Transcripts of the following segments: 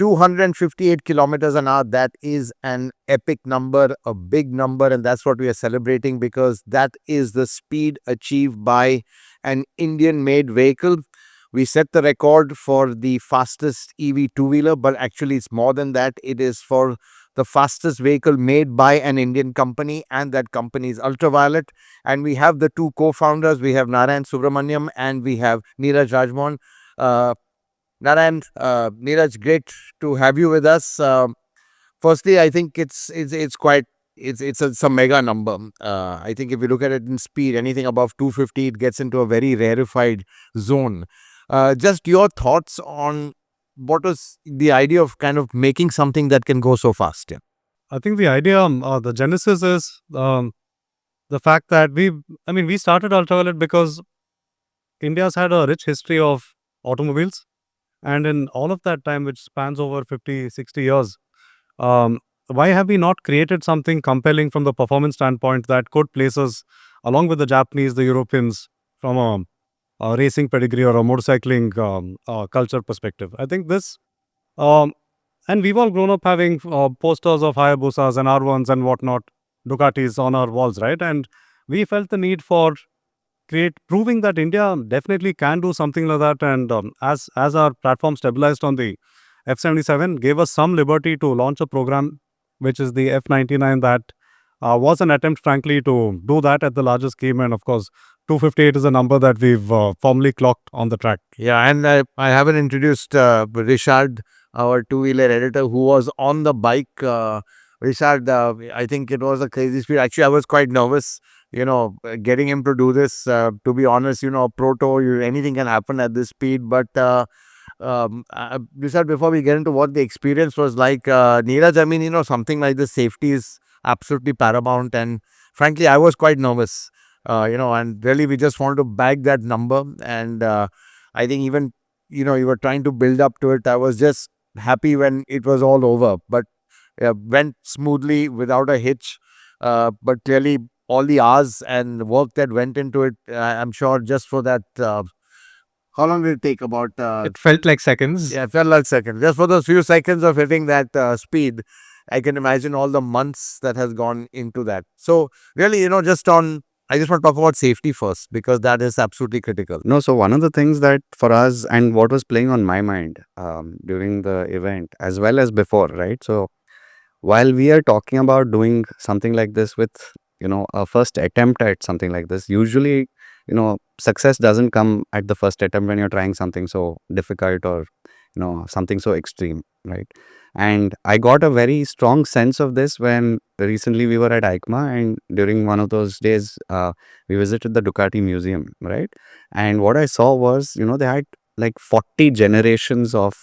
258 kilometers an hour, that is an epic number, a big number, and that's what we are celebrating because that is the speed achieved by an Indian made vehicle. We set the record for the fastest EV two-wheeler, but actually it's more than that. It is for the fastest vehicle made by an Indian company, and that company is Ultraviolette. And we have the two co-founders. We have Narayan Subramaniam and we have Niraj Rajmohan. Uh, Narayan, Niraj, great to have you with us. Firstly, I think it's quite it's a mega number. I think if you look at it in speed, anything above 250, it gets into a very rarefied zone. Just your thoughts on what was the idea of kind of making something that can go so fast? Yeah. I think the idea, the genesis is the fact that we started Ultraviolet because India's had a rich history of automobiles. And in all of that time, which spans over 50, 60 years, um, why have we not created something compelling from the performance standpoint that could place us along with the Japanese, the Europeans, from a racing pedigree or a motorcycling culture perspective? I think this, um, and we've all grown up having posters of Hayabusas and R1s and whatnot, Ducatis on our walls, right? And we felt the need for proving that India definitely can do something like that. And as our platform stabilized on the F77, gave us some liberty to launch a program, which is the F99, that was an attempt, frankly, to do that at the larger scheme. And of course, 258 is a number that we've formally clocked on the track. Yeah, and I haven't introduced Rishaad, our two-wheeler editor, who was on the bike. Rishaad, I think it was a crazy speed. Actually, I was quite nervous, getting him to do this. To be honest, proto, anything can happen at this speed. But Rishaad, before we get into what the experience was like, Neeraj, I mean, something like this, safety is absolutely paramount. And frankly, I was quite nervous. And really we just wanted to bag that number. And I think even, you were trying to build up to it. I was just happy when it was all over, but went smoothly without a hitch. But clearly all the hours and work that went into it, I'm sure just for that, how long did it take? About, It felt like seconds. yeah, it felt like seconds. Just for those few seconds of hitting that speed, I can imagine all the months that has gone into that. So really, I just want to talk about safety first because that is absolutely critical. No, so one of the things that for us and what was playing on my mind during the event as well as before, right? So while we are talking about doing something like this with, a first attempt at something like this, usually, success doesn't come at the first attempt when you're trying something so difficult or, something so extreme, right? And I got a very strong sense of this when recently we were at EICMA, and during one of those days, we visited the Ducati Museum, right? And what I saw was, they had like 40 generations of,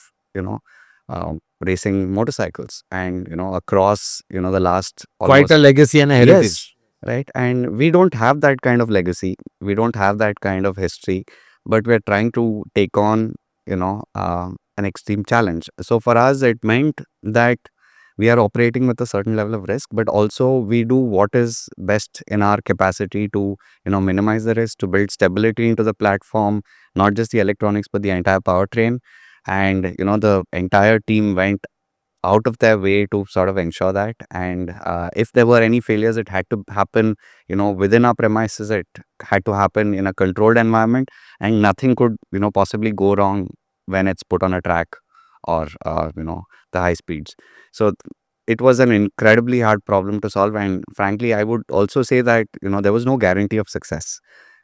racing motorcycles, and, across, the last Quite a legacy and a heritage. Yes, right? And we don't have that kind of legacy. We don't have that kind of history, but we're trying to take on, an extreme challenge. So for us, it meant that we are operating with a certain level of risk, but also we do what is best in our capacity to, minimize the risk, to build stability into the platform, not just the electronics, but the entire powertrain. And, the entire team went out of their way to sort of ensure that. And if there were any failures, it had to happen, within our premises. It had to happen in a controlled environment, and nothing could, possibly go wrong when it's put on a track or, the high speeds. So it was an incredibly hard problem to solve. And frankly, I would also say that, there was no guarantee of success,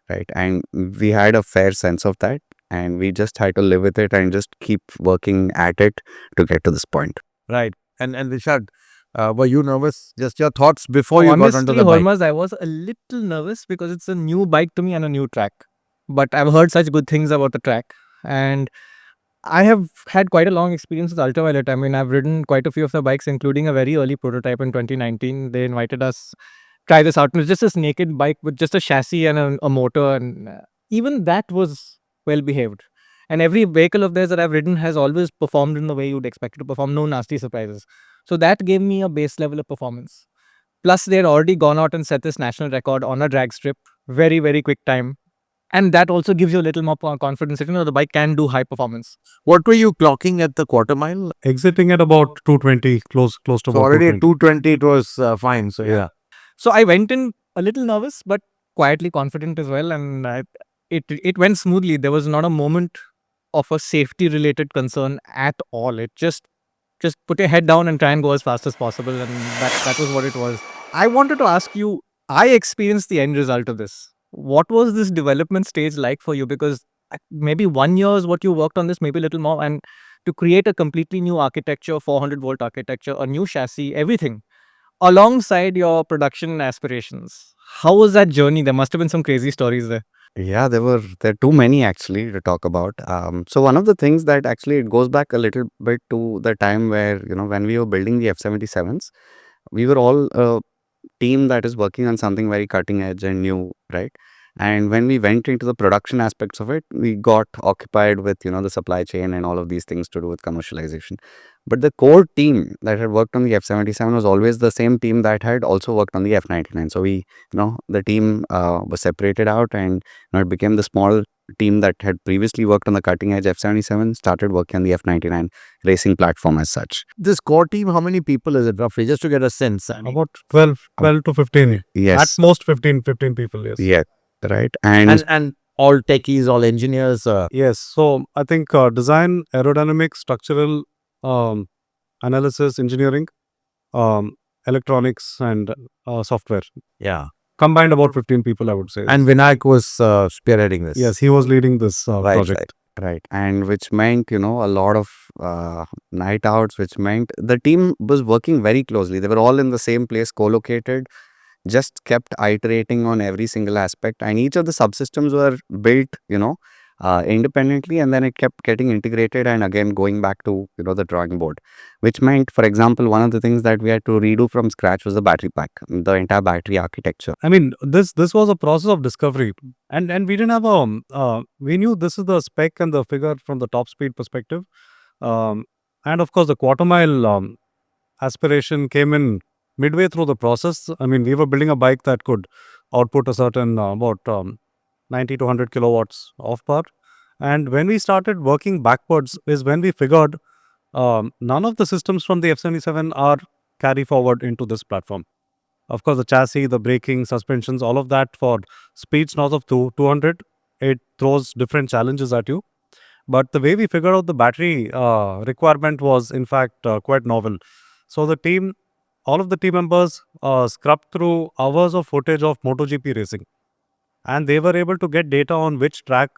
right? And we had a fair sense of that. And we just had to live with it and just keep working at it to get to this point. Right. And Rishaad, were you nervous? Just your thoughts before you got onto the bike. Hormazd, I was a little nervous because it's a new bike to me and a new track. But I've heard such good things about the track. And I have had quite a long experience with Ultraviolette. I mean, I've ridden quite a few of the bikes, including a very early prototype in 2019. They invited us try this out. And it was just this naked bike with just a chassis and a motor. And even that was well behaved. And every vehicle of theirs that I've ridden has always performed in the way you'd expect it to perform. No nasty surprises. So that gave me a base level of performance. Plus, they had already gone out and set this national record on a drag strip. Very, very quick time. And that also gives you a little more confidence that, the bike can do high performance. What were you clocking at the quarter mile? Exiting at about 220, close to So about already at 220. 220, it was fine. So yeah. So I went in a little nervous, but quietly confident as well. And it went smoothly. There was not a moment of a safety related concern at all. It just put your head down and try and go as fast as possible. And that was what it was. I wanted to ask you, I experienced the end result of this. What was this development stage like for you? Because maybe 1 year is what you worked on this, maybe a little more. And to create a completely new architecture, 400-volt architecture, a new chassis, everything alongside your production aspirations. How was that journey? There must have been some crazy stories there. Yeah, there are too many actually to talk about. So one of the things that actually it goes back a little bit to the time where, when we were building the F77s, we were all a team that is working on something very cutting edge and new, right? And when we went into the production aspects of it, we got occupied with, the supply chain and all of these things to do with commercialization. But the core team that had worked on the F77 was always the same team that had also worked on the F99. So the team was separated out, and it became the small team that had previously worked on the cutting edge F77, started working on the F99 racing platform as such. This core team, how many people is it roughly? Just to get a sense. I mean, About 12 to 15. Yes. At most 15 people, yes. Yeah, right. And all techies, all engineers. Yes. So I think design, aerodynamics, structural analysis, engineering, electronics, and software. Yeah. Combined about 15 people, I would say. And Vinayak was spearheading this. Yes, he was leading this Right, project. Right. And which meant, a lot of night outs, which meant the team was working very closely. They were all in the same place, co-located, just kept iterating on every single aspect. And each of the subsystems were built, independently, and then it kept getting integrated and again going back to, the drawing board, which meant, for example, one of the things that we had to redo from scratch was the battery pack, the entire battery architecture. I mean, this was a process of discovery, and we didn't have we knew this is the spec and the figure from the top speed perspective, and of course the quarter mile aspiration came in midway through the process. I mean, we were building a bike that could output a certain about 90 to 100 kilowatts of power, and when we started working backwards is when we figured none of the systems from the F77 are carry forward into this platform. Of course, the chassis, the braking, suspensions, all of that for speeds north of 200, it throws different challenges at you. But the way we figured out the battery requirement was, in fact, quite novel. So all of the team members scrubbed through hours of footage of MotoGP racing. And they were able to get data on which track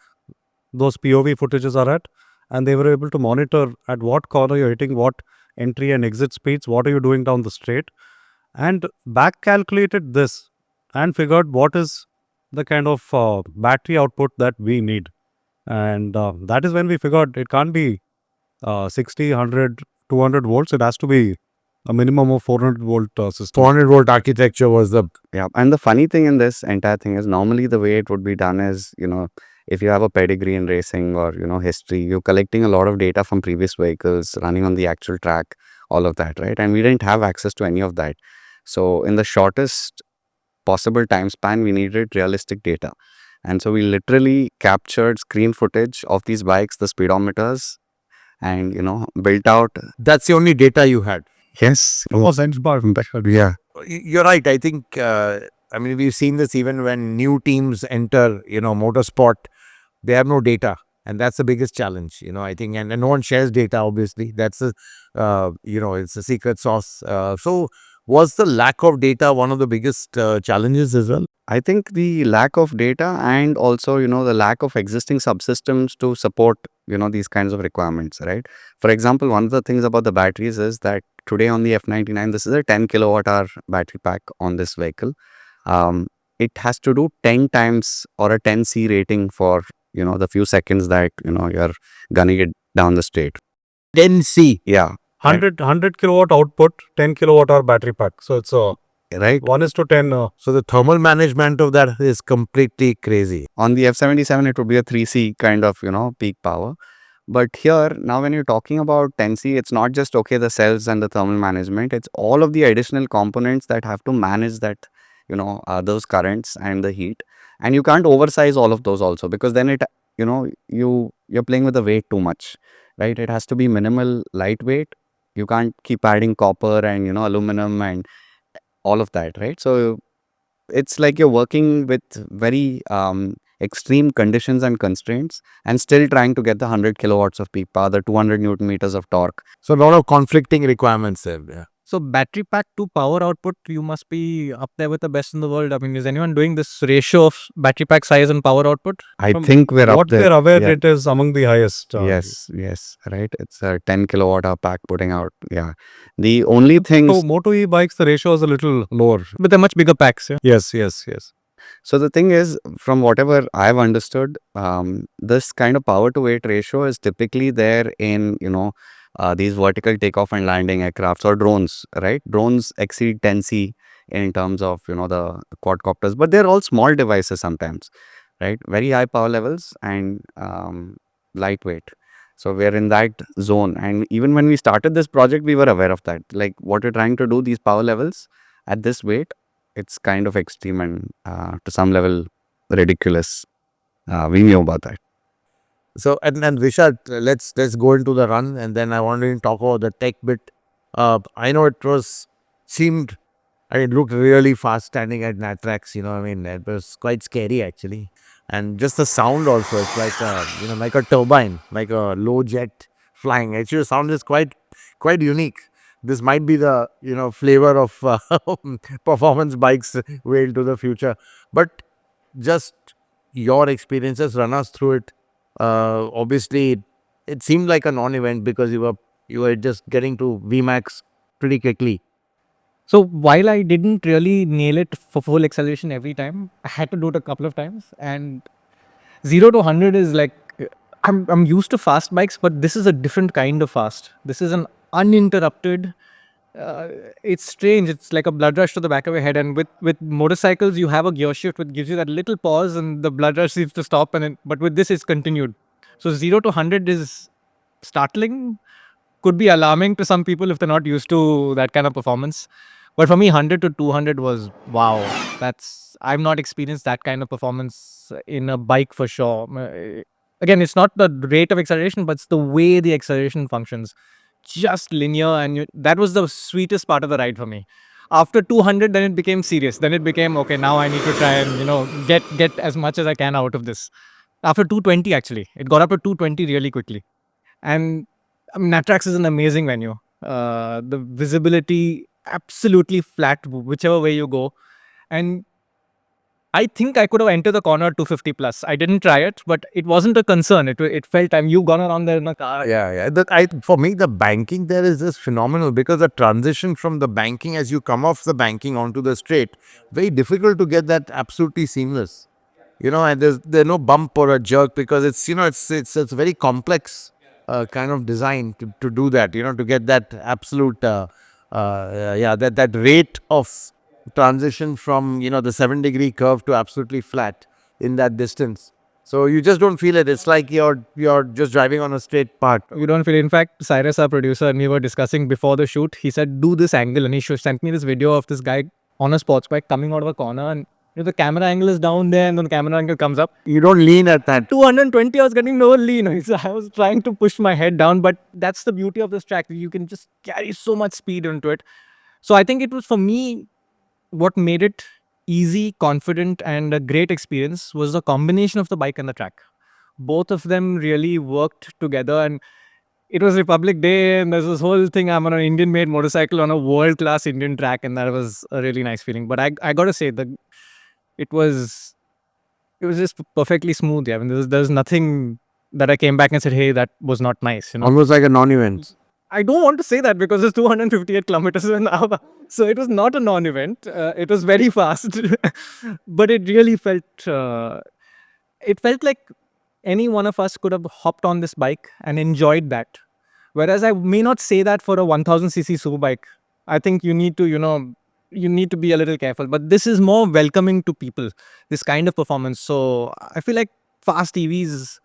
those POV footages are at. And they were able to monitor at what corner you're hitting, what entry and exit speeds, what are you doing down the straight. And back calculated this and figured what is the kind of battery output that we need. And that is when we figured it can't be 60, 100, 200 volts. It has to be a minimum of 400 volt system. 400-volt architecture was the... Yeah. And the funny thing in this entire thing is normally the way it would be done is, if you have a pedigree in racing or, history, you're collecting a lot of data from previous vehicles running on the actual track, all of that, right? And we didn't have access to any of that. So in the shortest possible time span, we needed realistic data. And so we literally captured screen footage of these bikes, the speedometers, and, built out. That's the only data you had. Yes. Yeah. You're right. I think, we've seen this even when new teams enter, motorsport, they have no data. And that's the biggest challenge, I think. And no one shares data, obviously. That's it's a secret sauce. So was the lack of data one of the biggest challenges as well? I think the lack of data and also, the lack of existing subsystems to support, these kinds of requirements, right? For example, one of the things about the batteries is that today on the F99, this is a 10 kilowatt hour battery pack on this vehicle. It has to do 10 times or a 10C rating for, the few seconds that, you're gunning it down the straight. 10C. Yeah. 100 kilowatt output, 10 kilowatt hour battery pack. So it's right. 1:10. So the thermal management of that is completely crazy. On the F77, it would be a 3C kind of, peak power. But here, now when you're talking about 10C, it's not just, the cells and the thermal management. It's all of the additional components that have to manage that, those currents and the heat. and you can't oversize all of those also, because then it, you're playing with the weight too much, right? It has to be minimal, lightweight. You can't keep adding copper and aluminum and all of that, right? So it's like you're working with very extreme conditions and constraints, and still trying to get the 100 kilowatts of peak power, the 200 newton meters of torque. So a lot of conflicting requirements there. Yeah. So battery pack to power output, you must be up there with the best in the world. I mean, is anyone doing this ratio of battery pack size and power output? I From think we're up what there. we're aware, Yeah. it is among the highest. Yes, right. It's a 10 kilowatt hour pack putting out. Yeah. The only So things, Moto e-bikes, the ratio is a little lower. With the much bigger packs, yeah. Yes. so the thing is, from whatever I've understood, this kind of power to weight ratio is typically there in, these vertical takeoff and landing aircrafts or drones, right? Drones exceed 10C in terms of, the quadcopters, but they're all small devices sometimes, right? Very high power levels and lightweight. So we're in that zone. And even when we started this project, we were aware of that. Like what we're trying to do, these power levels at this weight, it's kind of extreme and to some level ridiculous. We knew about that. So and Rishaad, let's go into the run, and then I want to talk about the tech bit. I know it seemed, I mean, it looked really fast standing at Natrax. I mean, it was quite scary actually, and just the sound also. It's like like a turbine, like a low jet flying. Actually, the sound is quite unique. This might be the flavor of performance bikes way into the future. But just your experiences, run us through it. Obviously, it seemed like a non-event because you were just getting to Vmax pretty quickly. So while I didn't really nail it for full acceleration every time, I had to do it a couple of times. And 0 to 100 is like, I'm used to fast bikes, but this is a different kind of fast. This is an uninterrupted. It's strange. It's like a blood rush to the back of your head. And with motorcycles, you have a gear shift which gives you that little pause, and the blood rush seems to stop. But with this, it's continued. So 0 to 100 is startling. Could be alarming to some people if they're not used to that kind of performance. But for me, 100 to 200 was wow. I've not experienced that kind of performance in a bike for sure. Again, it's not the rate of acceleration, but it's the way the acceleration functions. Just linear, and that was the sweetest part of the ride for me. After 200, then it became serious. Then it became okay. Now I need to try and get as much as I can out of this. After 220, actually, it got up to 220 really quickly, and I mean, Natrax is an amazing venue. The visibility absolutely flat whichever way you go, and I think I could have entered the corner 250 plus. I didn't try it, but it wasn't a concern. It felt time. You gone around there in a car. Yeah. For me, the banking there is just phenomenal because the transition from the banking as you come off the banking onto the straight, very difficult to get that absolutely seamless. And there's no bump or a jerk because it's a very complex kind of design to do that. To get that absolute that rate of transition from the 7-degree curve to absolutely flat in that distance. So you just don't feel it. It's like you're just driving on a straight path. You don't feel. In fact, Cyrus, our producer, and we were discussing before the shoot. He said, "Do this angle," and he sent me this video of this guy on a sports bike coming out of a corner, and the camera angle is down there, and then the camera angle comes up. You don't lean at that. 220, I was getting no lean. So I was trying to push my head down, but that's the beauty of this track. You can just carry so much speed into it. So I think it was, for me, what made it easy, confident, and a great experience was the combination of the bike and the track. Both of them really worked together, and it was Republic Day, and there's this whole thing. I'm on an Indian-made motorcycle on a world-class Indian track, and that was a really nice feeling. But I got to say, it was just perfectly smooth. Yeah, I mean, there's nothing that I came back and said, "Hey, that was not nice." Almost like a non-event. I don't want to say that because it's 258 kilometers an hour. So it was not a non-event. It was very fast, but it really felt. It felt like any one of us could have hopped on this bike and enjoyed that. Whereas I may not say that for a 1000cc Superbike. I think you need to, you need to be a little careful. But this is more welcoming to people, this kind of performance. So I feel like fast EVs,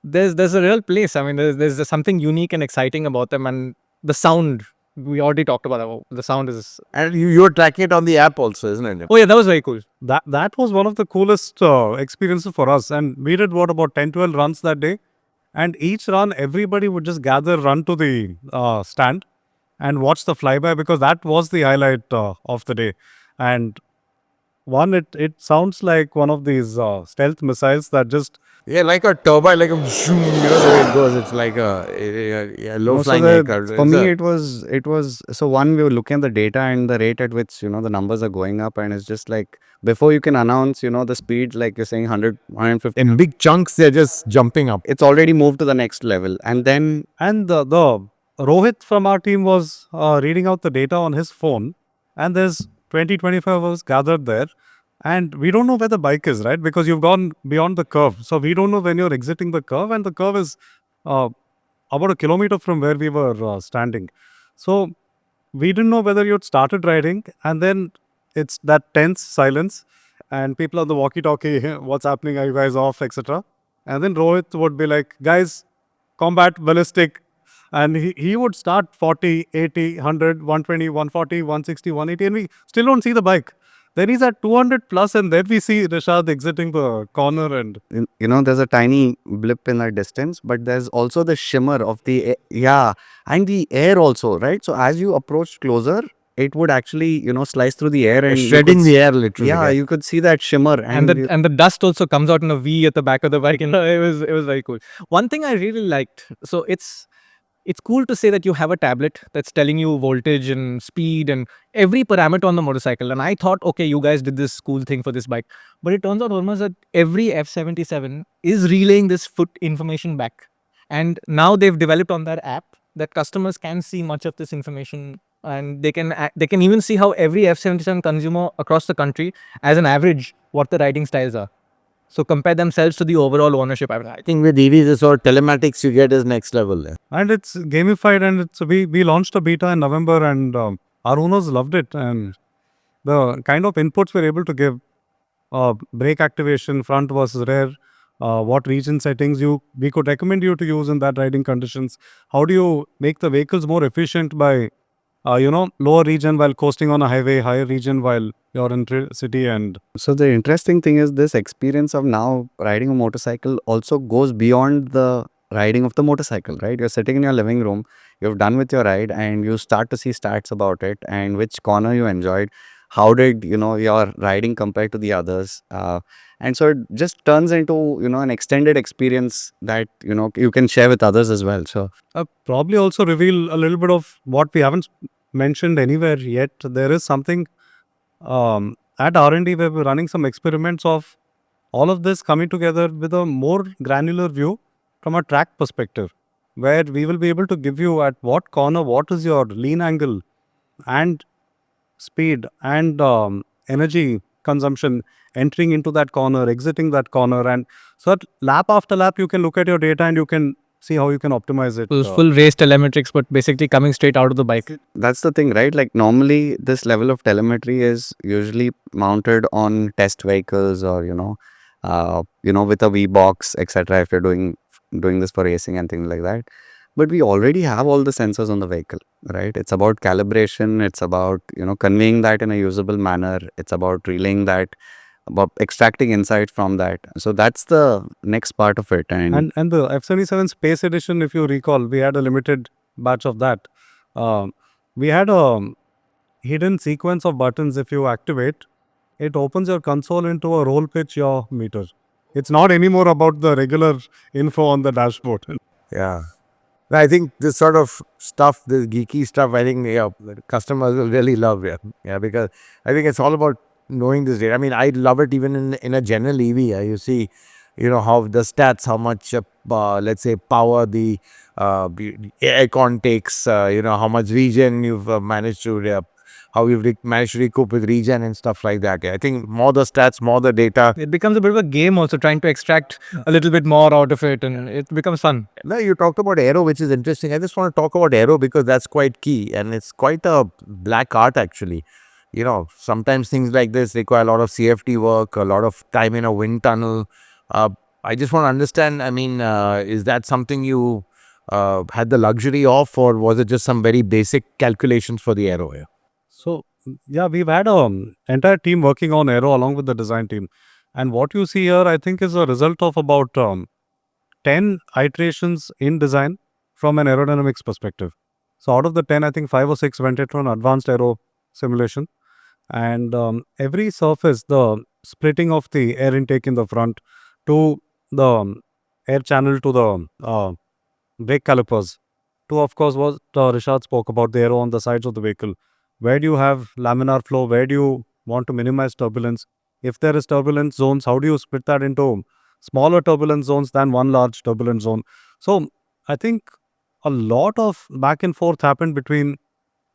there's a real place. I mean, there's something unique and exciting about them, and the sound we already talked about that. The sound is. And you're tracking it on the app also, isn't it? Oh yeah, that was very cool. That was one of the coolest experiences for us. And we did about 10, 12 runs that day. And each run, everybody would just gather, run to the stand and watch the flyby, because that was the highlight of the day. And it sounds like one of these stealth missiles that just Yeah, like a turbine, like a zoom, the way it goes. It's like a low flying aircraft. For me, it was so one, we were looking at the data and the rate at which the numbers are going up, and it's just like before you can announce the speed, like you're saying 100, 150, in big chunks, they're just jumping up. it's already moved to the next level, and then And the Rohit from our team was reading out the data on his phone, and there's 20, 25 of us gathered there. And we don't know where the bike is, right? Because you've gone beyond the curve. So we don't know when you're exiting the curve, and the curve is about a kilometer from where we were standing. So we didn't know whether you'd started riding, and then it's that tense silence, and people on the walkie-talkie, what's happening? Are you guys off, etc. And then Rohit would be like, guys, combat ballistic. And he would start 40, 80, 100, 120, 140, 160, 180, and we still don't see the bike. Then he's at 200 plus, and then we see Rishaad exiting the corner. And there's a tiny blip in that distance, but there's also the shimmer of the and the air also, right? So as you approach closer, it would actually slice through the air and Shredding the air, literally. yeah, you could see that shimmer, And the dust also comes out in a V at the back of the bike. It was very cool. One thing I really liked. So it's cool to say that you have a tablet that's telling you voltage and speed and every parameter on the motorcycle. And I thought, okay, you guys did this cool thing for this bike. But it turns out, Hormazd, that every F77 is relaying this foot information back. And now they've developed on their app that customers can see much of this information, and they can even see how every F77 consumer across the country, as an average, what the riding styles are. So compare themselves to the overall ownership. I think with EVs, the sort of telematics you get is next level there. And it's gamified, and we launched a beta in November, and our owners loved it. And the kind of inputs we're able to give, brake activation, front versus rear, what region settings we could recommend you to use in that riding conditions. How do you make the vehicles more efficient by lower region while coasting on a highway, higher region while you're in city. And so the interesting thing is this experience of now riding a motorcycle also goes beyond the riding of the motorcycle, right? You're sitting in your living room, you've done with your ride, and you start to see stats about it and which corner you enjoyed, how did your riding compare to the others, and so it just turns into an extended experience that you can share with others as well. So probably also reveal a little bit of what we haven't mentioned anywhere yet. There is something at R&D where we're running some experiments of all of this coming together with a more granular view from a track perspective, where we will be able to give you at what corner, what is your lean angle and speed and energy consumption entering into that corner, exiting that corner. And so at lap after lap, you can look at your data and you can see how you can optimize it. full race telemetrics, but basically coming straight out of the bike. That's the thing, right? Like normally this level of telemetry is usually mounted on test vehicles or with a V box, etc. If you're doing this for racing and things like that. But we already have all the sensors on the vehicle, right? It's about calibration. It's about conveying that in a usable manner. It's about relaying that, about extracting insight from that. So that's the next part of it. And the F77 Space Edition, if you recall, we had a limited batch of that. We had a hidden sequence of buttons. If you activate, it opens your console into a roll pitch yaw meter. It's not anymore about the regular info on the dashboard. Yeah. I think this sort of stuff, this geeky stuff, I think the customers will really love it. Yeah, because I think it's all about knowing this data. I mean, I love it even in a general EV. You see, how the stats, how much, let's say, power the aircon takes, how much regen you've managed to, how you've managed to recoup with regen and stuff like that. I think more the stats, more the data. It becomes a bit of a game also, trying to extract a little bit more out of it, and it becomes fun. Now, you talked about aero, which is interesting. I just want to talk about aero because that's quite key, and it's quite a black art actually. Sometimes things like this require a lot of CFD work, a lot of time in a wind tunnel. I just want to understand, I mean, is that something you had the luxury of, or was it just some very basic calculations for the aero here? So yeah, we've had an entire team working on aero along with the design team. And what you see here, I think, is a result of about 10 iterations in design from an aerodynamics perspective. So out of the 10, I think 5 or 6 went into an advanced aero simulation. And every surface, the splitting of the air intake in the front to the air channel to the brake calipers, to of course was Rishaad spoke about the aero on the sides of the vehicle. Where do you have laminar flow? Where do you want to minimize turbulence? If there is turbulence zones, how do you split that into smaller turbulence zones than one large turbulence zone? So I think a lot of back and forth happened between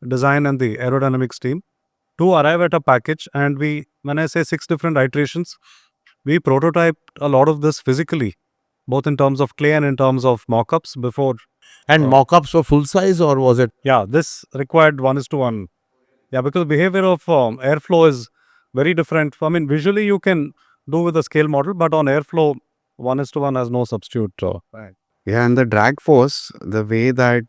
design and the aerodynamics team to arrive at a package. And we, when I say 6 different iterations, we prototyped a lot of this physically, both in terms of clay and in terms of mock-ups before. And mock-ups were full size, or was it? Yeah, this required 1:1. Yeah, because behavior of airflow is very different. I mean, visually you can do with a scale model, but on airflow, 1:1 has no substitute. Yeah, and the drag force, the way that,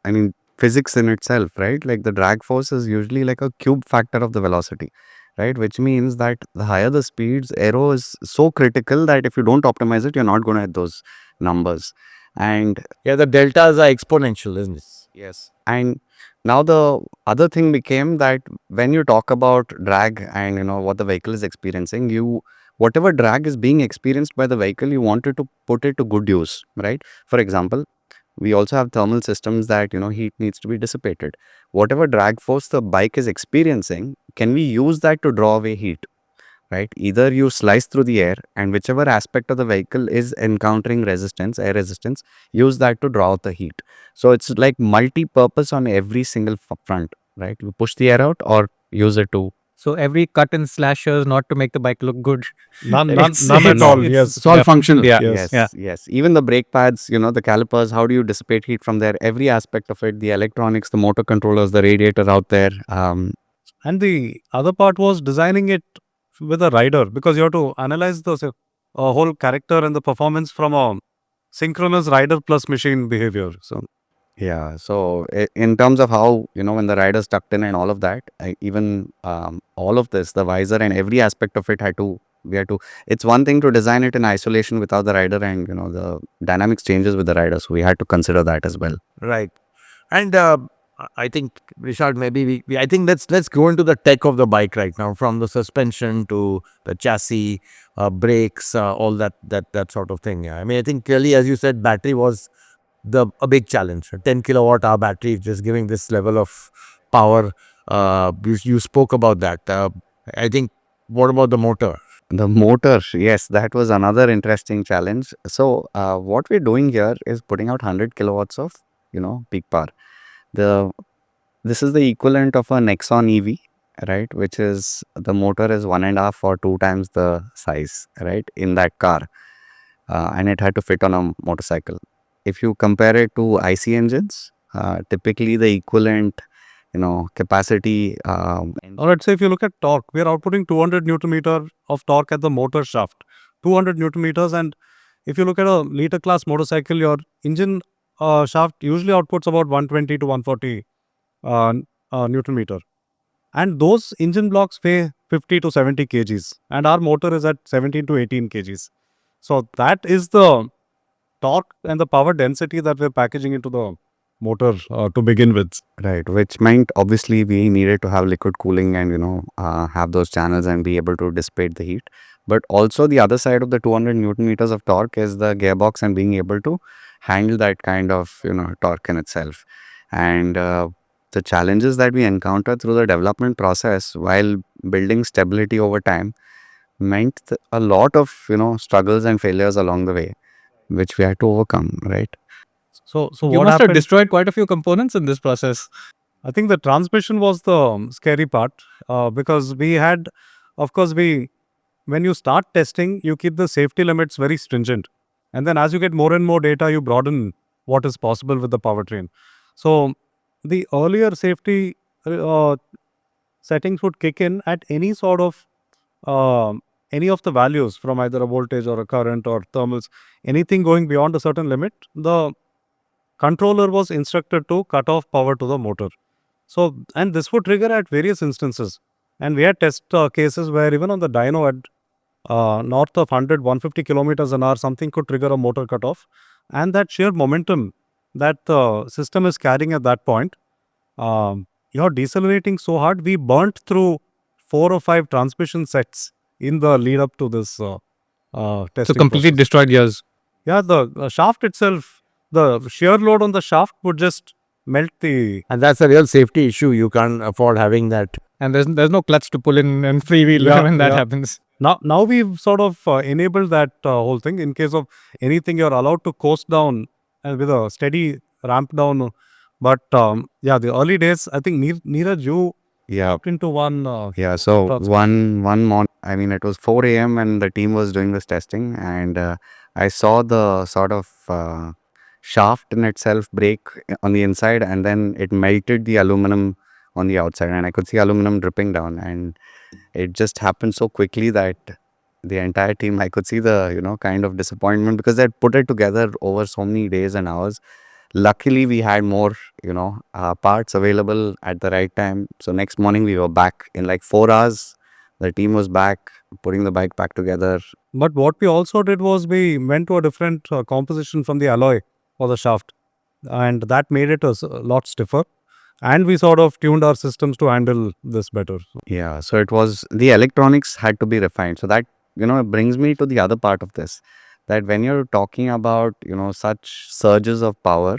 I mean, physics in itself, right? Like the drag force is usually like a cube factor of the velocity, right? Which means that the higher the speeds, aero is so critical that if you don't optimize it, you're not going to hit those numbers. And Yeah, the deltas are exponential, isn't it? yes. And now the other thing became that when you talk about drag and what the vehicle is experiencing, whatever drag is being experienced by the vehicle, you wanted to put it to good use, right? For example, we also have thermal systems that heat needs to be dissipated. Whatever drag force the bike is experiencing, can we use that to draw away heat? Right, either you slice through the air, and whichever aspect of the vehicle is encountering resistance, air resistance, use that to draw out the heat. So it's like multi-purpose on every single front, right? You push the air out or use it to. So every cut and slashes not to make the bike look good. None It's- at it's- all. it's- Yes. It's all yeah. functional. Yeah. Yes. Yeah. Yes. Even the brake pads, the calipers, how do you dissipate heat from there? Every aspect of it, the electronics, the motor controllers, the radiator out there. And the other part was designing it with a rider, because you have to analyze the whole character and the performance from a synchronous rider plus machine behavior. So Yeah. So in terms of how, when the rider's tucked in and all of that, even all of this, the visor and every aspect of it we had to, it's one thing to design it in isolation without the rider, and, the dynamics changes with the rider. So we had to consider that as well. Right. And I think, Rishaad, maybe I think let's go into the tech of the bike right now, from the suspension to the chassis, brakes, all that sort of thing. Yeah. I mean, I think clearly, as you said, battery was a big challenge. A 10 kilowatt hour battery just giving this level of power. You spoke about that. I think, what about the motor? The motor, yes, that was another interesting challenge. So what we're doing here is putting out 100 kilowatts of, peak power. This is the equivalent of a Nexon EV, right? Which is, the motor is 1.5 or 2 times the size, right, in that car. And it had to fit on a motorcycle. If you compare it to IC engines, typically the equivalent, capacity. or let's say if you look at torque, we are outputting 200 Newton meter of torque at the motor shaft, 200 Newton meters. And if you look at a liter class motorcycle, your engine shaft usually outputs about 120 to 140 Newton meter. And those engine blocks weigh 50 to 70 kgs, and our motor is at 17 to 18 kgs. So that is the torque and the power density that we're packaging into the motor to begin with. Right, which meant obviously we needed to have liquid cooling and have those channels and be able to dissipate the heat. But also the other side of the 200 Newton meters of torque is the gearbox and being able to handle that kind of torque in itself. And the challenges that we encountered through the development process while building stability over time meant a lot of struggles and failures along the way, which we had to overcome. Right. So You what must have happened? destroyed quite a few components in this process. I think the transmission was the scary part, because we had, of course, when you start testing, you keep the safety limits very stringent. And then as you get more and more data, you broaden what is possible with the powertrain. So the earlier safety settings would kick in at any sort of any of the values, from either a voltage or a current or thermals. Anything going beyond a certain limit, the controller was instructed to cut off power to the motor. So, and this would trigger at various instances. And we had test cases where even on the dyno at north of 100, 150 kilometers an hour, something could trigger a motor cutoff. And that sheer momentum that the system is carrying at that point, you're decelerating so hard, we burnt through 4 or 5 transmission sets in the lead up to this testing. So completely process. destroyed gears. Yeah, the shaft itself, the shear load on the shaft would just melt the. And that's a real safety issue. You can't afford having that. And there's no clutch to pull in and freewheel Yeah, when that yeah. happens. Now we've sort of enabled that whole thing. In case of anything, you're allowed to coast down with a steady ramp down. But yeah, the early days, I think Niraj, you Yeah. looked into one. Yeah, so That's- one morning, I mean, it was 4 a.m. and the team was doing this testing, and I saw the sort of shaft in itself break on the inside, and then it melted the aluminum on the outside, and I could see aluminum dripping down, and it just happened so quickly that the entire team, I could see the, kind of disappointment because they'd put it together over so many days and hours. Luckily, we had more, parts available at the right time. So next morning we were back in like 4 hours. The team was back, putting the bike back together. But what we also did was we went to a different composition from the alloy for the shaft, and that made it a lot stiffer. And we sort of tuned our systems to handle this better. Yeah, so it was, the electronics had to be refined. So that, brings me to the other part of this, that when you're talking about, such surges of power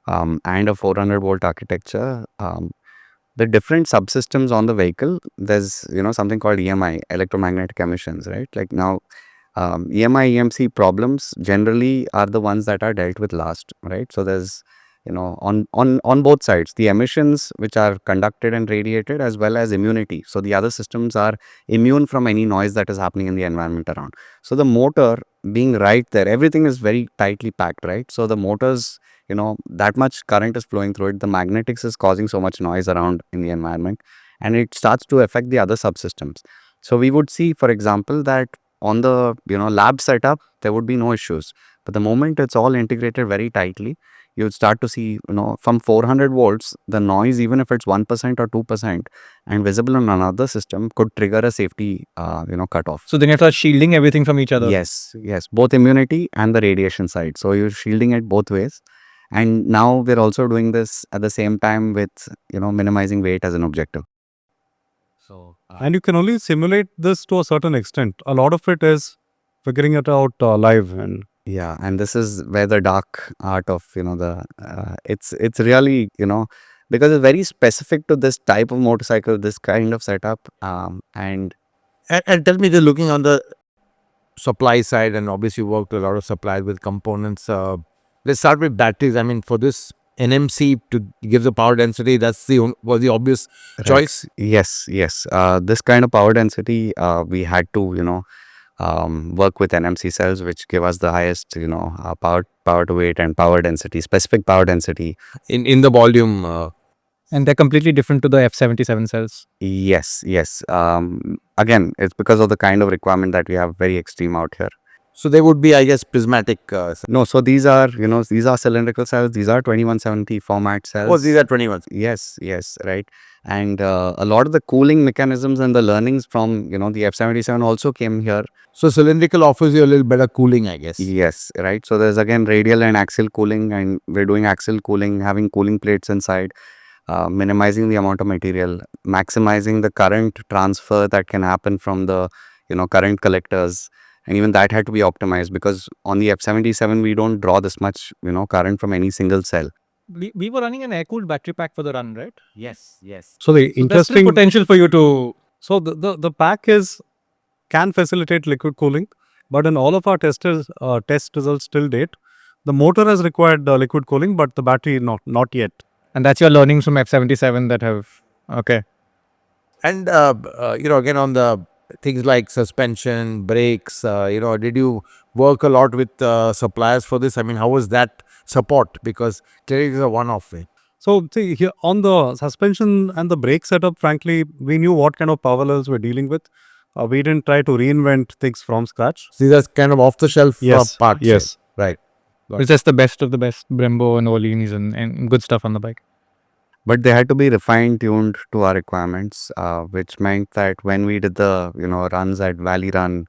and a 400 volt architecture, the different subsystems on the vehicle, there's, something called EMI, electromagnetic emissions, right? Like now, EMI, EMC problems generally are the ones that are dealt with last, right? So there's, on both sides, the emissions which are conducted and radiated, as well as immunity. So the other systems are immune from any noise that is happening in the environment around. So the motor being right there, everything is very tightly packed, right? So the motors, that much current is flowing through it. The magnetics is causing so much noise around in the environment, and it starts to affect the other subsystems. So we would see, for example, that on the, lab setup, there would be no issues. But the moment it's all integrated very tightly, you would start to see, from 400 volts, the noise, even if it's 1% or 2% and visible on another system, could trigger a safety, cutoff. So then you have to start shielding everything from each other. Yes, both immunity and the radiation side. So you're shielding it both ways. And now we're also doing this at the same time with, minimizing weight as an objective. So, And you can only simulate this to a certain extent. A lot of it is figuring it out live. And yeah, and this is where the dark art of, it's really, because it's very specific to this type of motorcycle, this kind of setup. And And tell me, looking on the supply side, and obviously you worked with a lot of suppliers with components. Let's start with batteries. I mean, for this NMC to give the power density, was the obvious choice. Yes. This kind of power density, we had to, work with NMC cells, which give us the highest, power to weight and power density, specific power density. In the volume. And they're completely different to the F77 cells. Yes. Again, it's because of the kind of requirement that we have very extreme out here. So they would be, I guess, prismatic. No, so these are, these are cylindrical cells. These are 2170 format cells. Oh, these are 21. Yes, right. And a lot of the cooling mechanisms and the learnings from, the F77 also came here. So cylindrical offers you a little better cooling, I guess. Yes, right. So there's again radial and axial cooling, and we're doing axial cooling, having cooling plates inside, minimizing the amount of material, maximizing the current transfer that can happen from the, current collectors. And even that had to be optimized because on the F77, we don't draw this much, current from any single cell. We were running an air-cooled battery pack for the run, right? Yes. so the So there's still interesting potential for you to... So the pack can facilitate liquid cooling, but in all of our test results till date, the motor has required liquid cooling, but the battery not yet. And that's your learnings from F77 that have... Okay. And, again, on the things like suspension, brakes, did you work a lot with suppliers for this? I mean, how was that support? Because clearly it's a one-off way. So see here on the suspension and the brake setup, frankly, we knew what kind of power levels we're dealing with. We didn't try to reinvent things from scratch. So these are kind of off-the-shelf parts. Yes. Right. It's just the best of the best Brembo and Olinis and good stuff on the bike. But they had to be refined tuned to our requirements, which meant that when we did the runs at Valley Run,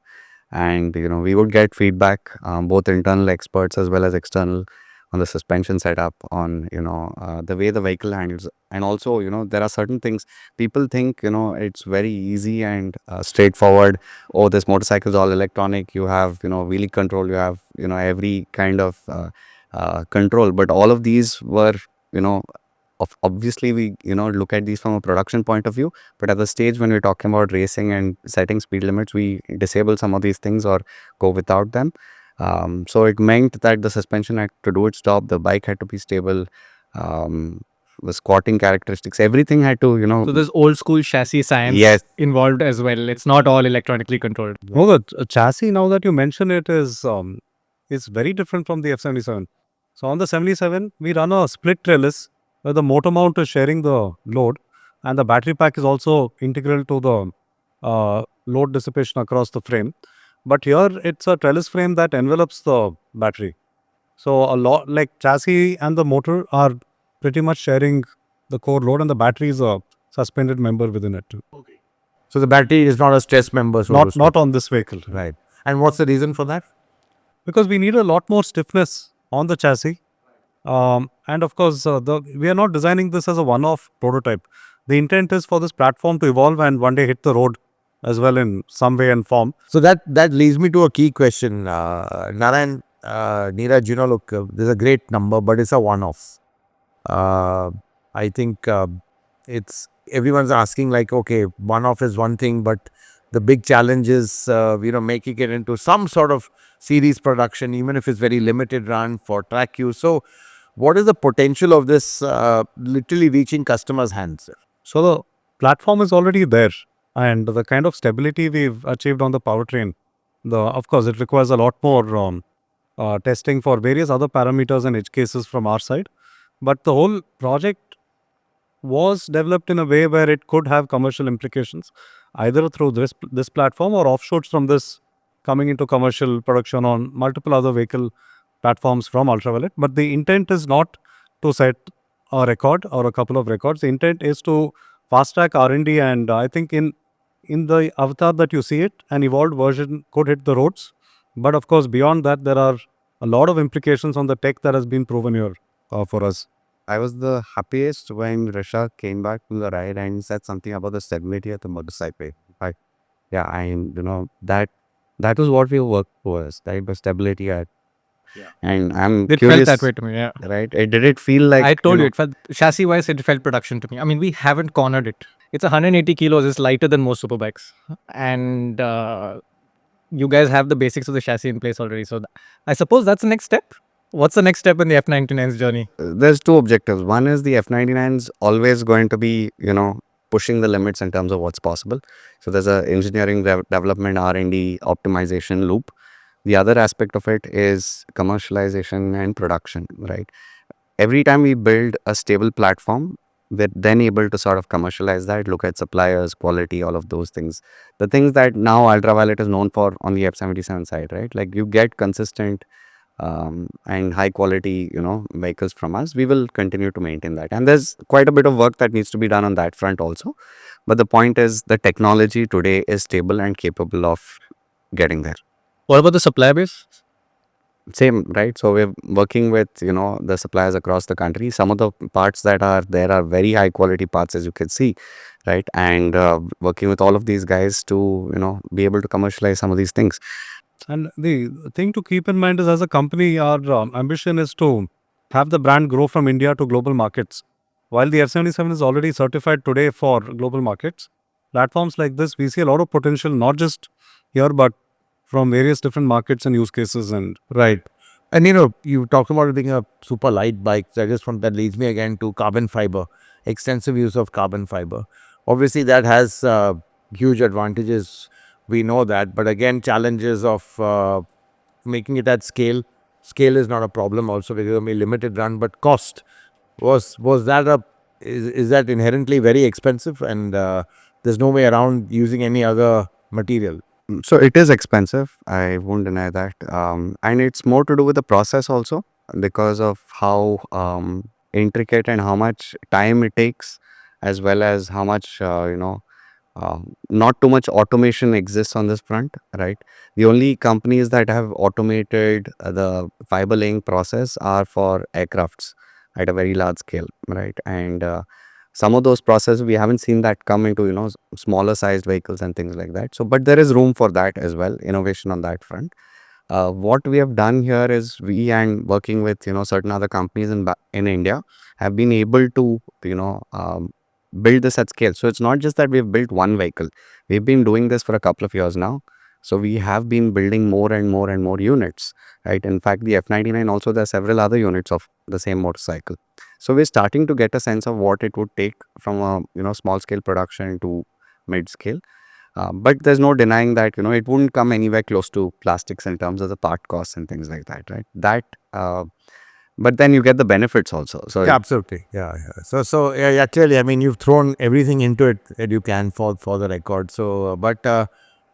and we would get feedback, both internal experts as well as external, on the suspension setup, on the way the vehicle handles. And also there are certain things people think it's very easy and straightforward. Oh, this motorcycle is all electronic, you have wheelie control, you have every kind of control, but all of these were you know obviously we look at these from a production point of view, but at the stage when we're talking about racing and setting speed limits, we disable some of these things or go without them. So it meant that the suspension had to do its job, the bike had to be stable, um, the squatting characteristics, everything had to So there's old school chassis science yes. involved as well. It's not all electronically controlled. No, the chassis, now that you mention it, is very different from the F77. So on the 77, we run a split trellis where the motor mount is sharing the load, and the battery pack is also integral to the load dissipation across the frame. But here it's a trellis frame that envelops the battery. So a lot like chassis and the motor are pretty much sharing the core load, and the battery is a suspended member within it too. So the battery is not a stress member, so to Not speak. not on this vehicle. Right. And what's the reason for that? Because we need a lot more stiffness on the chassis. And of course, we are not designing this as a one-off prototype. The intent is for this platform to evolve and one day hit the road as well in some way and form. So that leads me to a key question. Narayan, Niraj, look, this is a great number, but it's a one-off. I think it's everyone's asking like, okay, one-off is one thing, but the big challenge is, making it into some sort of series production, even if it's very limited run for track use. So what is the potential of this literally reaching customers' hands? So the platform is already there, and the kind of stability we've achieved on the powertrain, of course, it requires a lot more testing for various other parameters and edge cases from our side. But the whole project was developed in a way where it could have commercial implications, either through this platform or offshoots from this coming into commercial production on multiple other vehicle platforms from Ultraviolette. But the intent is not to set a record or a couple of records. The intent is to fast track R&D, and I think in the avatar that you see it, an evolved version could hit the roads. But of course, beyond that, there are a lot of implications on the tech that has been proven here for us. I was the happiest when Rishaad came back to the ride and said something about the stability of the motorcycle. Yeah, that was what we worked towards, right? The stability at. Yeah. And I'm It curious, felt that way to me, yeah. right? Did it feel like I told you, it felt chassis wise, it felt production to me. I mean, we haven't cornered it. It's 180 kilos, it's lighter than most superbikes. And you guys have the basics of the chassis in place already. So I suppose that's the next step. What's the next step in the F99's journey? there's two objectives. One is the F99's always going to be, pushing the limits in terms of what's possible. So there's a engineering development, R&D, optimization loop. The other aspect of it is commercialization and production, right? Every time we build a stable platform, we're then able to sort of commercialize that, look at suppliers, quality, all of those things. The things that now Ultraviolette is known for on the F77 side, right? Like you get consistent and high quality, vehicles from us. We will continue to maintain that. And there's quite a bit of work that needs to be done on that front also. But the point is the technology today is stable and capable of getting there. What about the supply base? Same, right? So we're working with, the suppliers across the country. Some of the parts that are there are very high quality parts, as you can see, right? And working with all of these guys to, be able to commercialize some of these things. And the thing to keep in mind is, as a company, our ambition is to have the brand grow from India to global markets. While the F77 is already certified today for global markets, platforms like this, we see a lot of potential, not just here, but from various different markets and use cases. And Right. And you talked about it being a super light bike. So that leads me again to carbon fiber, extensive use of carbon fiber. Obviously, that has huge advantages. We know that, but again, challenges of making it at scale. Scale is not a problem. Also, because of a limited run, but cost was that is that inherently very expensive, and there's no way around using any other material. So it is expensive. I won't deny that. And it's more to do with the process also, because of how intricate and how much time it takes, as well as how much not too much automation exists on this front, right? The only companies that have automated the fiber laying process are for aircrafts at a very large scale, right? And some of those processes we haven't seen that come into smaller sized vehicles and things like that. So, but there is room for that as well, innovation on that front. What we have done here is we, and working with certain other companies in India, have been able to build this at scale. So it's not just that we've built one vehicle. We've been doing this for a couple of years now. So we have been building more and more and more units, right? In fact, the F99 also, there are several other units of the same motorcycle. So we're starting to get a sense of what it would take from a small scale production to mid scale. But there's no denying that it wouldn't come anywhere close to plastics in terms of the part costs and things like that, right? But then you get the benefits also. So Yeah, absolutely. Yeah. So yeah, actually, I mean, you've thrown everything into it that you can for the record. So,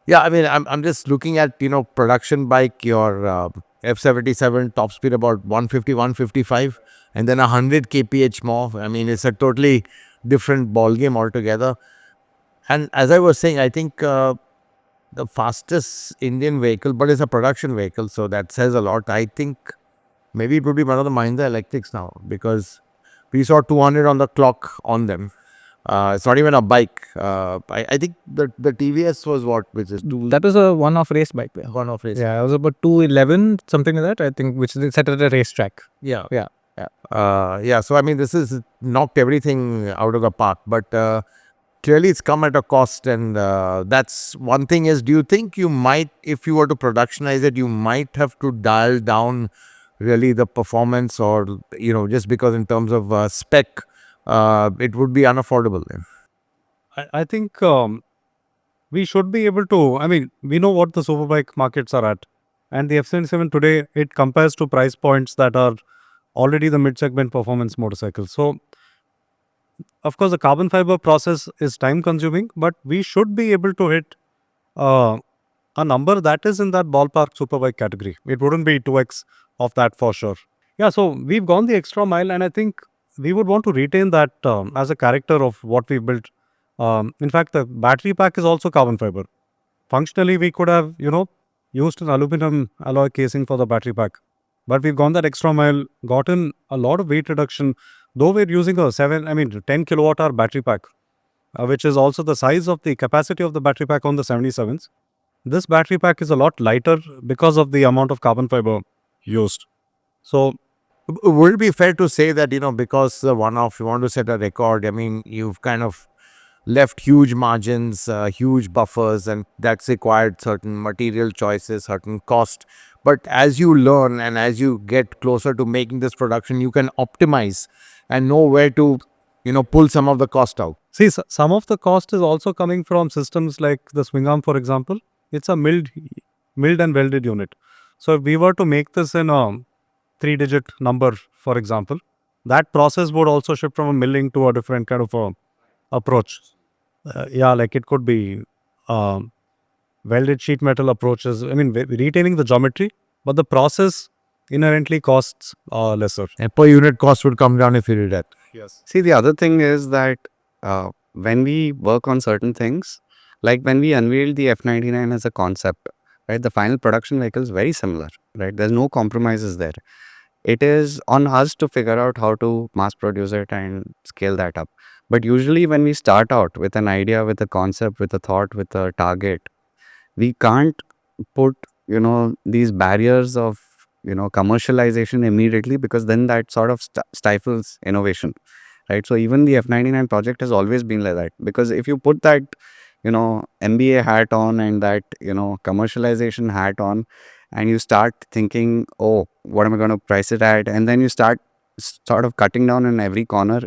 yeah, I mean, I'm just looking at production bike, your F77 top speed about 150, 155, and then 100 kph more. I mean, it's a totally different ball game altogether. And as I was saying, I think the fastest Indian vehicle, but it's a production vehicle, so that says a lot. I think maybe it would be one of the Mahindra Electrics now, because we saw 200 on the clock on them. It's not even a bike. I think the TVS was what, which is That was a one-off race bike. Yeah. one-off race. Yeah, it was about 211, something like that, I think, which is set at a racetrack. Yeah. Yeah. Yeah. So I mean, this is knocked everything out of the park, but clearly it's come at a cost, and that's one thing. Is, do you think you might, if you were to productionize it, you might have to dial down really the performance, or just because in terms of spec, it would be unaffordable then? I think we should be able to. I mean, we know what the superbike markets are at, and the F77 today, it compares to price points that are already the mid-segment performance motorcycles. So, of course, the carbon fiber process is time-consuming, but we should be able to hit a number that is in that ballpark superbike category. It wouldn't be 2x of that for sure. Yeah, so we've gone the extra mile, and I think we would want to retain that as a character of what we built. In fact, the battery pack is also carbon fiber. Functionally, we could have, used an aluminum alloy casing for the battery pack. But we've gone that extra mile, gotten a lot of weight reduction, though we're using a 10 kilowatt hour battery pack, which is also the size of the capacity of the battery pack on the 77s. This battery pack is a lot lighter because of the amount of carbon fiber used. So, Would it be fair to say that, because the one-off, you want to set a record, I mean, you've kind of left huge margins, huge buffers, and that's required certain material choices, certain cost. But as you learn and as you get closer to making this production, you can optimize and know where to, pull some of the cost out. see, some of the cost is also coming from systems like the swing arm, for example. It's a milled and welded unit. So, if we were to make this in a 3-digit number, for example, that process would also shift from a milling to a different kind of approach. Like it could be welded sheet metal approaches. I mean, retaining the geometry, but the process inherently costs lesser. And per unit cost would come down if you did that. Yes. see, the other thing is that when we work on certain things, like when we unveiled the F99 as a concept, right, the final production vehicle is very similar, right? There's no compromises there. It is on us to figure out how to mass produce it and scale that up. But usually when we start out with an idea, with a concept, with a thought, with a target, we can't put these barriers of commercialization immediately, because then that sort of stifles innovation, right? So even the F99 project has always been like that, because if you put that MBA hat on and that commercialization hat on, and you start thinking, oh, what am I going to price it at, and then you start sort of cutting down in every corner,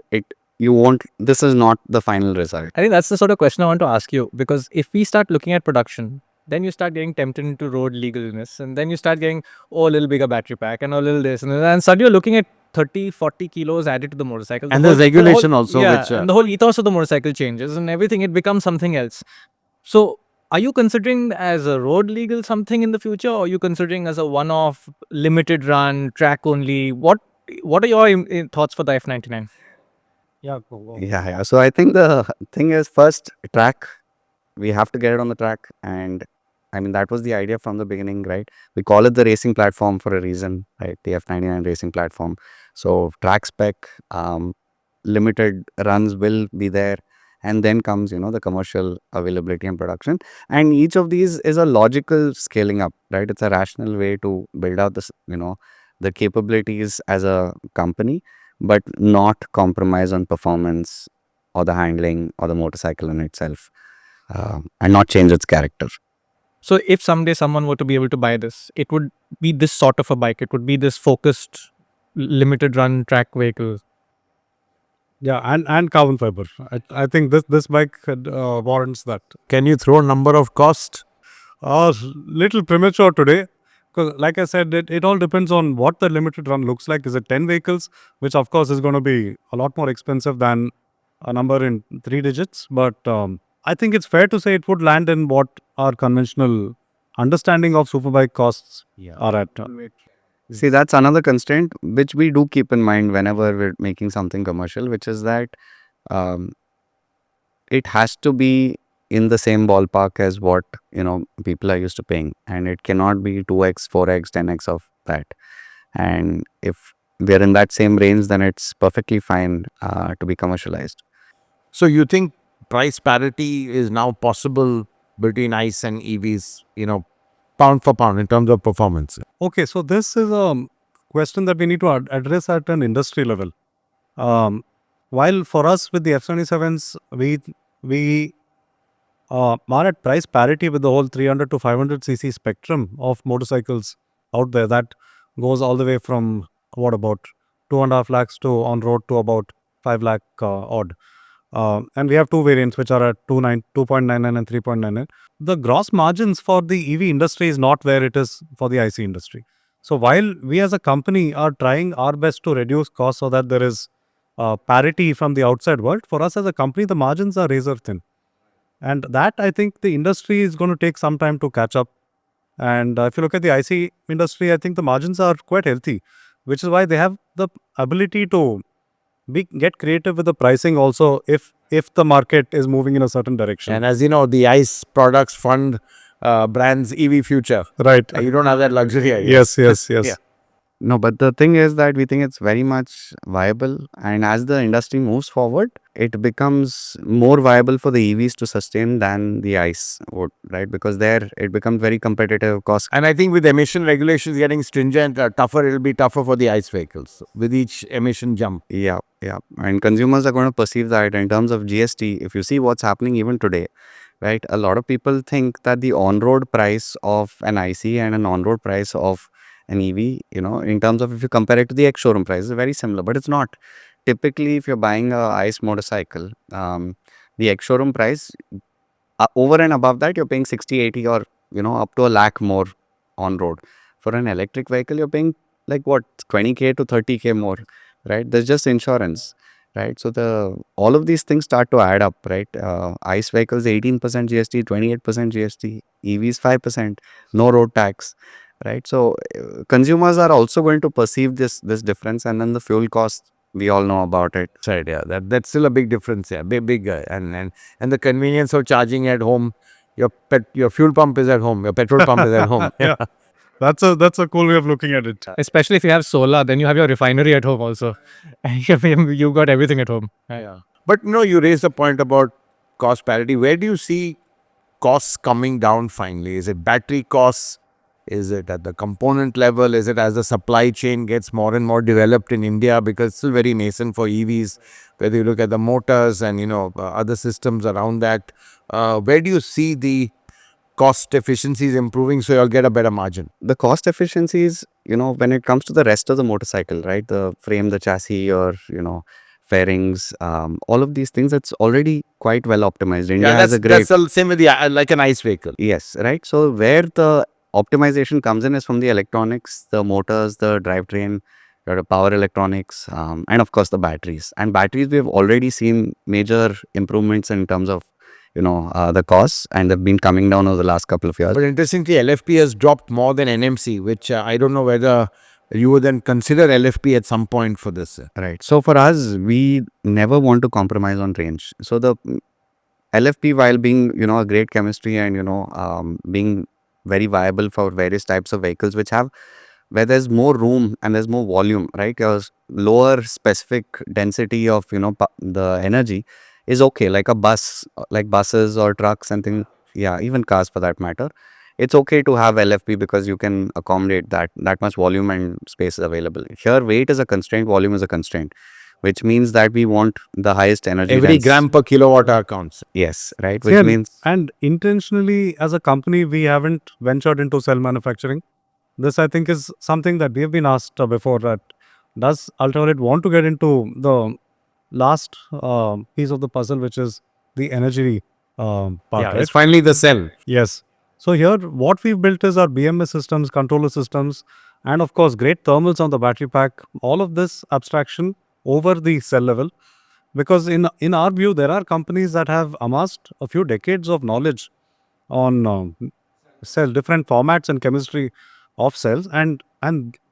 this is not the final result. I think that's the sort of question I want to ask you, because if we start looking at production, then you start getting tempted into road legalness, and then you start getting, a little bigger battery pack and a little this, and suddenly you're looking at 30, 40 kilos added to the motorcycle. And there's regulation also, yeah, which and the whole ethos of the motorcycle changes and everything, it becomes something else. So Are you considering as a road legal something in the future, or are you considering as a one-off, limited run, track only? What are your thoughts for the F99? Yeah, go. Yeah. So I think the thing is, first track, we have to get it on the track. And I mean, that was the idea from the beginning, right? We call it the racing platform for a reason, right? The F99 racing platform. So track spec, limited runs will be there. And then comes, the commercial availability and production. And each of these is a logical scaling up, right? It's a rational way to build out this, the capabilities as a company, but not compromise on performance or the handling or the motorcycle in itself, and not change its character. So if someday someone were to be able to buy this, it would be this sort of a bike. It would be this focused, limited run track vehicle. Yeah, and carbon fiber. I think this bike warrants that. Can you throw a number of cost? Little premature today, because like I said, it all depends on what the limited run looks like. Is it 10 vehicles, which of course is going to be a lot more expensive than a number in 3 digits. But I think it's fair to say it would land in what our conventional understanding of superbike costs are at. See, that's another constraint which we do keep in mind whenever we're making something commercial, which is that um, it has to be in the same ballpark as what people are used to paying, and it cannot be 2x, 4x, 10x of that. And if we're in that same range, then it's perfectly fine to be commercialized. So you think price parity is now possible between ICE and EVs, pound for pound in terms of performance? Okay, so this is a question that we need to address at an industry level. While for us with the F77s, we are at price parity with the whole 300 to 500 cc spectrum of motorcycles out there. That goes all the way from what about 2.5 lakhs to on road to about 5 lakh odd. And we have two variants which are at 2.99 and 3.99. The gross margins for the EV industry is not where it is for the IC industry. So while we as a company are trying our best to reduce costs so that there is parity from the outside world, for us as a company, the margins are razor thin. And that I think the industry is going to take some time to catch up. And if you look at the IC industry, I think the margins are quite healthy, which is why they have the ability to get creative with the pricing also if the market is moving in a certain direction. And as you know, the ICE products fund brands EV future. Right. You don't have that luxury, I guess. Yes. Yeah. No, but the thing is that we think it's very much viable, and as the industry moves forward, it becomes more viable for the EVs to sustain than the ICE would, right? Because there it becomes very competitive cost. And I think with emission regulations getting stringent, tougher, it'll be tougher for the ICE vehicles with each emission jump. Yeah. And consumers are going to perceive that in terms of GST. If you see what's happening even today, right? A lot of people think that the on-road price of an IC and an on-road price of an EV, in terms of if you compare it to the ex-showroom price, is very similar, but it's not. Typically, if you're buying a ICE motorcycle, the ex-showroom price, over and above that, you're paying 60, 80 or, up to a lakh more on road. For an electric vehicle, you're paying like what, 20K to 30K more, right? There's just insurance, right? So all of these things start to add up, right? ICE vehicles 18% GST, 28% GST, EVs 5%, no road tax, right? So consumers are also going to perceive this difference, and then the fuel cost, we all know about it. Right, yeah, that's still a big difference, yeah, big, and the convenience of charging at home. Your fuel pump is at home. Your petrol pump is at home. Yeah. That's a cool way of looking at it. Especially if you have solar, then you have your refinery at home also. You've got everything at home. Yeah. But you raised a point about cost parity. Where do you see costs coming down finally? Is it battery costs? Is it at the component level? Is it as the supply chain gets more and more developed in India? Because it's still very nascent for EVs, whether you look at the motors and, other systems around that. Where do you see the cost efficiencies improving so you'll get a better margin? The cost efficiencies, when it comes to the rest of the motorcycle, right? The frame, the chassis, or, fairings, all of these things, it's already quite well optimized. India has a great... That's the same with like an ICE vehicle. Yes, right. So where the optimization comes in is from the electronics, the motors, the drivetrain, the power electronics, and of course the batteries. And batteries, we have already seen major improvements in terms of, the costs, and they've been coming down over the last couple of years. But interestingly, LFP has dropped more than NMC, which I don't know whether you would then consider LFP at some point for this. Right. So for us, we never want to compromise on range. So the LFP, while being a great chemistry and being very viable for various types of vehicles which have where there's more room and there's more volume, right? Because lower specific density of the energy is okay, like a bus, like buses or trucks and things. Yeah, even cars for that matter. It's okay to have LFP because you can accommodate that much volume and space is available. Here, weight is a constraint, volume is a constraint, which means that we want the highest energy. Every gram per kilowatt hour counts. Yes, right. Which means and intentionally, as a company, we haven't ventured into cell manufacturing. This, I think, is something that we have been asked before. That does Ultraviolette want to get into the last piece of the puzzle, which is the energy part? Yeah, right? it's finally the cell. Yes. So here, what we've built is our BMS systems, controller systems, and of course, great thermals on the battery pack. All of this abstraction over the cell level, because in our view, there are companies that have amassed a few decades of knowledge on cell, different formats and chemistry of cells, and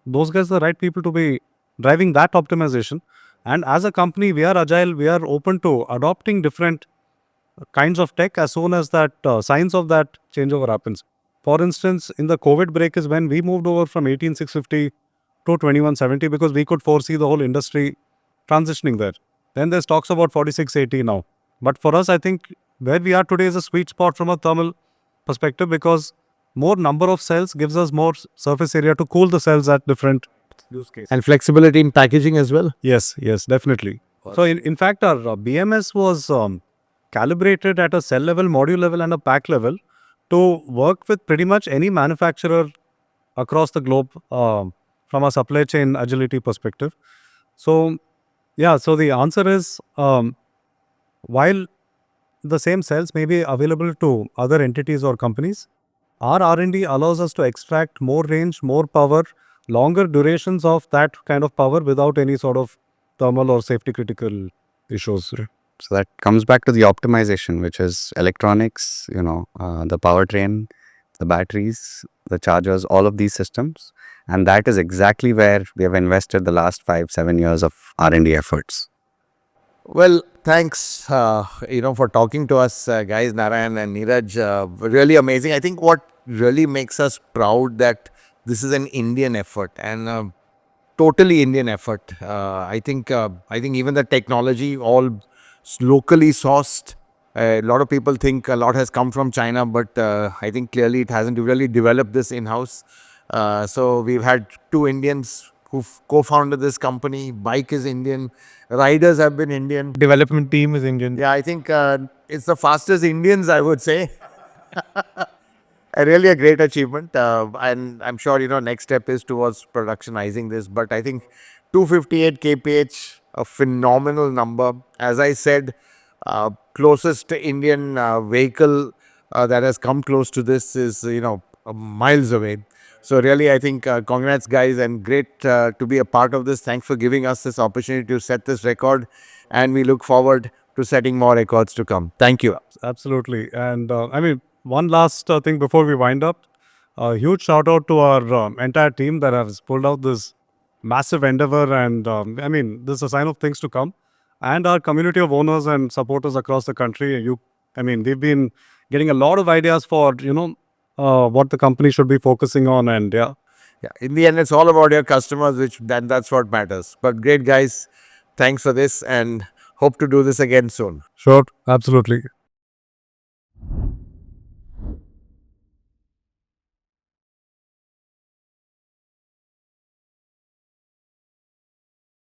those guys are the right people to be driving that optimization. And as a company, we are agile. We are open to adopting different kinds of tech as soon as that signs of that changeover happens. For instance, in the COVID break is when we moved over from 18650 to 2170 because we could foresee the whole industry transitioning there. Then there's talks about 4680 now. But for us, I think where we are today is a sweet spot from a thermal perspective because more number of cells gives us more surface area to cool the cells at different use cases. And flexibility in packaging as well. Yes, definitely. So in fact, our BMS was calibrated at a cell level, module level, and a pack level to work with pretty much any manufacturer across the globe from a supply chain agility perspective. So, yeah, so the answer is while the same cells may be available to other entities or companies, our R&D allows us to extract more range, more power, longer durations of that kind of power without any sort of thermal or safety critical issues. so that comes back to the optimization, which is electronics, the powertrain, the batteries, the chargers, all of these systems. And that is exactly where we have invested the last 5-7 years of R&D efforts. Well, thanks, for talking to us, guys, Narayan and Niraj. Really amazing. I think what really makes us proud that this is an Indian effort and totally Indian effort. I think even the technology all locally sourced. A lot of people think a lot has come from China, but I think clearly it hasn't. We really developed this in-house. So we've had two Indians who've co-founded this company. Bike is Indian. Riders have been Indian. Development team is Indian. Yeah, I think it's the fastest Indians, I would say. Really a great achievement. And I'm sure, next step is towards productionizing this. But I think 258 kph, a phenomenal number. As I said, closest Indian vehicle that has come close to this is, miles away. So really, I think congrats, guys, and great to be a part of this. Thanks for giving us this opportunity to set this record. And we look forward to setting more records to come. Thank you. Absolutely. And one last thing before we wind up. A huge shout out to our entire team that has pulled out this massive endeavor. And this is a sign of things to come. And our community of owners and supporters across the country. We've been getting a lot of ideas for, what the company should be focusing on. And yeah, in the end, it's all about your customers, that's what matters. But great, guys. Thanks for this and hope to do this again soon. sure. Absolutely.